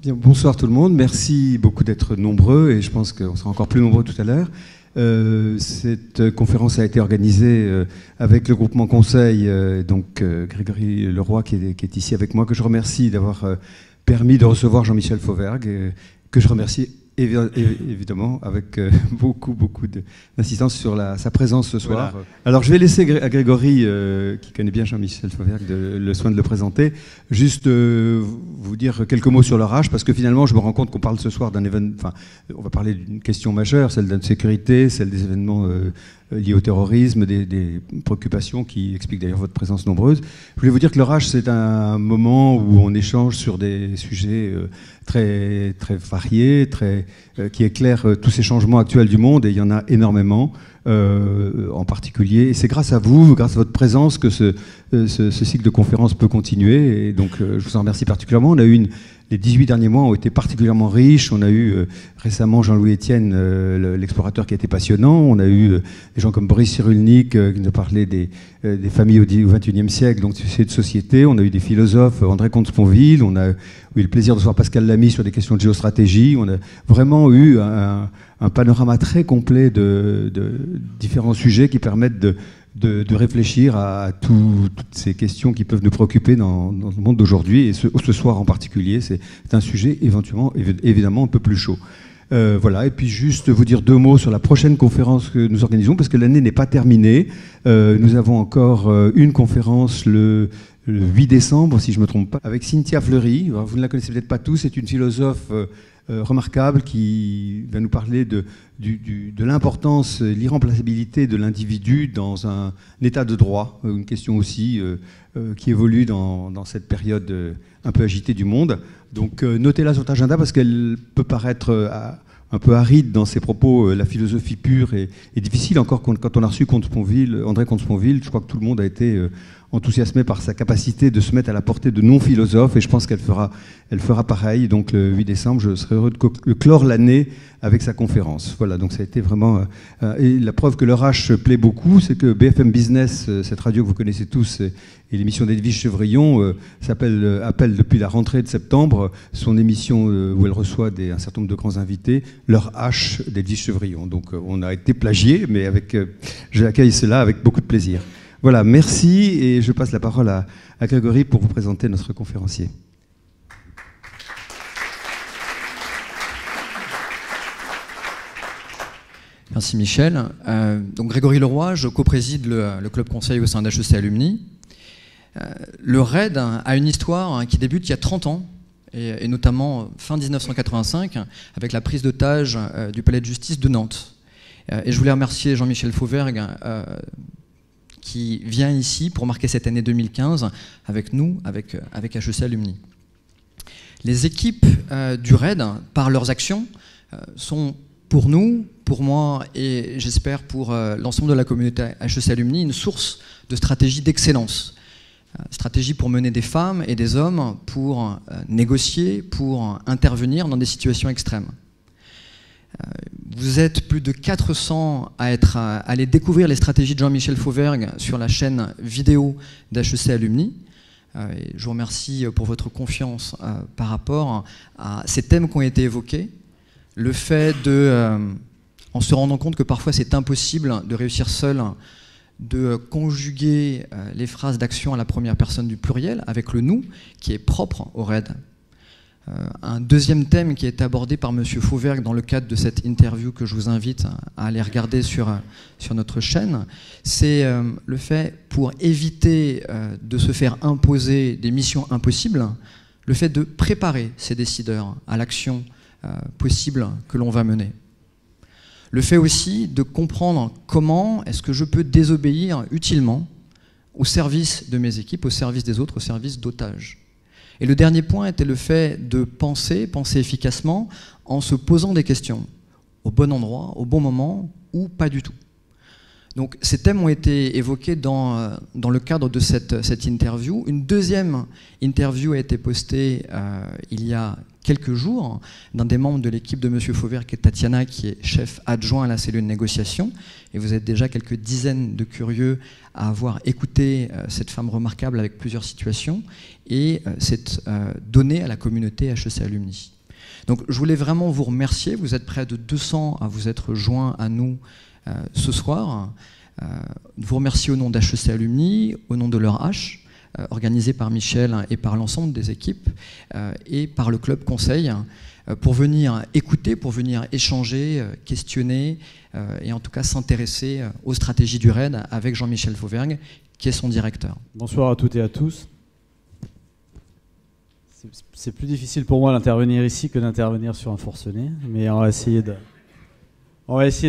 Bien, bonsoir tout le monde, merci beaucoup d'être nombreux et je pense qu'on sera encore plus nombreux tout à l'heure. Cette conférence a été organisée avec le groupement conseil, donc Grégory Leroy qui est ici avec moi, que je remercie d'avoir permis de recevoir Jean-Michel Fauvergue, que je remercie évidemment avec beaucoup d'insistance sur sa présence ce soir. Voilà. Alors je vais laisser à Grégory, qui connaît bien Jean-Michel Fauvergue, le soin de le présenter, juste vous dire quelques mots sur leur âge, parce que finalement je me rends compte qu'on parle ce soir d'un événement, enfin on va parler d'une question majeure, celle de la sécurité, celle des événements liés au terrorisme, des préoccupations qui expliquent d'ailleurs votre présence nombreuse. Je voulais vous dire que leur âge, c'est un moment où on échange sur des sujets très variés, qui éclairent tous ces changements actuels du monde, et il y en a énormément, en particulier. Et c'est grâce à vous, grâce à votre présence, que ce cycle de conférences peut continuer. Et donc, je vous en remercie particulièrement. On a eu les 18 derniers mois ont été particulièrement riches. On a eu récemment Jean-Louis Etienne, l'explorateur, qui a été passionnant. On a eu des gens comme Boris Cyrulnik qui nous parlait des familles au XXIe siècle, donc c'est de société. On a eu des philosophes, André Comte-Sponville. On a eu le plaisir de voir Pascal Lamy sur des questions de géostratégie. On a vraiment eu un panorama très complet de différents sujets qui permettent de réfléchir à toutes ces questions qui peuvent nous préoccuper dans le monde d'aujourd'hui. Et ce soir en particulier, c'est un sujet évidemment un peu plus chaud. Voilà, et puis juste vous dire deux mots sur la prochaine conférence que nous organisons, parce que l'année n'est pas terminée. Nous avons encore une conférence le 8 décembre, si je ne me trompe pas, avec Cynthia Fleury. Alors, vous ne la connaissez peut-être pas tous, c'est une philosophe remarquable qui va nous parler de l'importance, l'irremplaçabilité de l'individu dans un état de droit, une question aussi qui évolue dans cette période un peu agitée du monde. Donc notez-la sur votre agenda parce qu'elle peut paraître un peu aride dans ses propos. La philosophie pure est difficile, encore quand on a reçu André Comte-Sponville, je crois que tout le monde a été enthousiasmé par sa capacité de se mettre à la portée de non-philosophes, et je pense qu'elle fera pareil. Donc le 8 décembre, je serai heureux de clore l'année avec sa conférence. Voilà, donc ça a été vraiment... et la preuve que leur âge plaît beaucoup, c'est que BFM Business, cette radio que vous connaissez tous, et l'émission d'Edwige Chevrillon, appelle depuis la rentrée de septembre son émission où elle reçoit un certain nombre de grands invités, leur H d'Edwige Chevrillon. Donc on a été plagié, mais j'accueille cela avec beaucoup de plaisir. Voilà, merci, et je passe la parole à Grégory pour vous présenter notre conférencier. Merci Michel. Donc Grégory Leroy, je co-préside le club conseil au sein d'HEC Alumni. Le RAID a une histoire qui débute il y a 30 ans, et notamment fin 1985, avec la prise d'otage du palais de justice de Nantes. Et je voulais remercier Jean-Michel Fauvergue, qui vient ici pour marquer cette année 2015 avec nous, avec HEC Alumni. Les équipes du RAID, par leurs actions, sont pour nous, pour moi et j'espère pour l'ensemble de la communauté HEC Alumni, une source de stratégie d'excellence. Stratégie pour mener des femmes et des hommes, pour négocier, pour intervenir dans des situations extrêmes. Vous êtes plus de 400 à aller découvrir les stratégies de Jean-Michel Fauvergue sur la chaîne vidéo d'HEC Alumni. Et je vous remercie pour votre confiance par rapport à ces thèmes qui ont été évoqués. Le fait en se rendant compte que parfois c'est impossible de réussir seul, de conjuguer les phrases d'action à la première personne du pluriel avec le « nous » qui est propre au RAID. Un deuxième thème qui est abordé par M. Fauvergue dans le cadre de cette interview que je vous invite à aller regarder sur notre chaîne, c'est le fait, pour éviter de se faire imposer des missions impossibles, le fait de préparer ces décideurs à l'action possible que l'on va mener. Le fait aussi de comprendre comment est-ce que je peux désobéir utilement au service de mes équipes, au service des autres, au service d'otages. Et le dernier point était le fait de penser efficacement en se posant des questions au bon endroit, au bon moment ou pas du tout. Donc ces thèmes ont été évoqués dans le cadre de cette interview. Une deuxième interview a été postée il y a quelques jours d'un des membres de l'équipe de M. Fauvergue, qui est Tatiana, qui est chef adjoint à la cellule négociation. Et vous êtes déjà quelques dizaines de curieux à avoir écouté cette femme remarquable avec plusieurs situations et cette donnée à la communauté HEC Alumni. Donc je voulais vraiment vous remercier. Vous êtes près de 200 à vous être joints à nous ce soir. Vous remercier au nom d'HEC Alumni, au nom de leur H, organisé par Michel et par l'ensemble des équipes, et par le Club Conseil, pour venir écouter, pour venir échanger, questionner, et en tout cas s'intéresser aux stratégies du RAID avec Jean-Michel Fauvergue, qui est son directeur. Bonsoir à toutes et à tous. C'est plus difficile pour moi d'intervenir ici que d'intervenir sur un forcené, mais on va essayer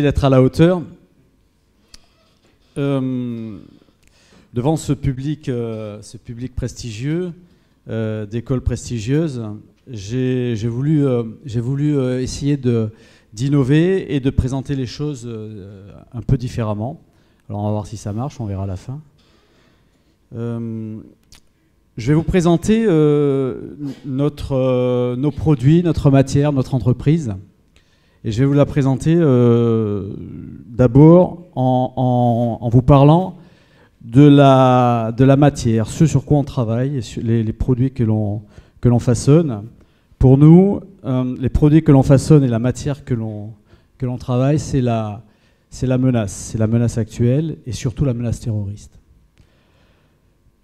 d'être à la hauteur. Devant ce public prestigieux, d'écoles prestigieuses, j'ai voulu essayer d'innover et de présenter les choses un peu différemment. Alors on va voir si ça marche, on verra à la fin. Je vais vous présenter nos produits, notre matière, notre entreprise. Et je vais vous la présenter d'abord en vous parlant de la matière, ce sur quoi on travaille, les produits que l'on façonne. Pour nous, les produits que l'on façonne et la matière que l'on travaille, c'est la menace actuelle et surtout la menace terroriste.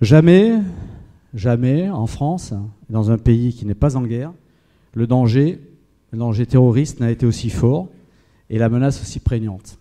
Jamais en France, dans un pays qui n'est pas en guerre, le danger terroriste n'a été aussi fort et la menace aussi prégnante.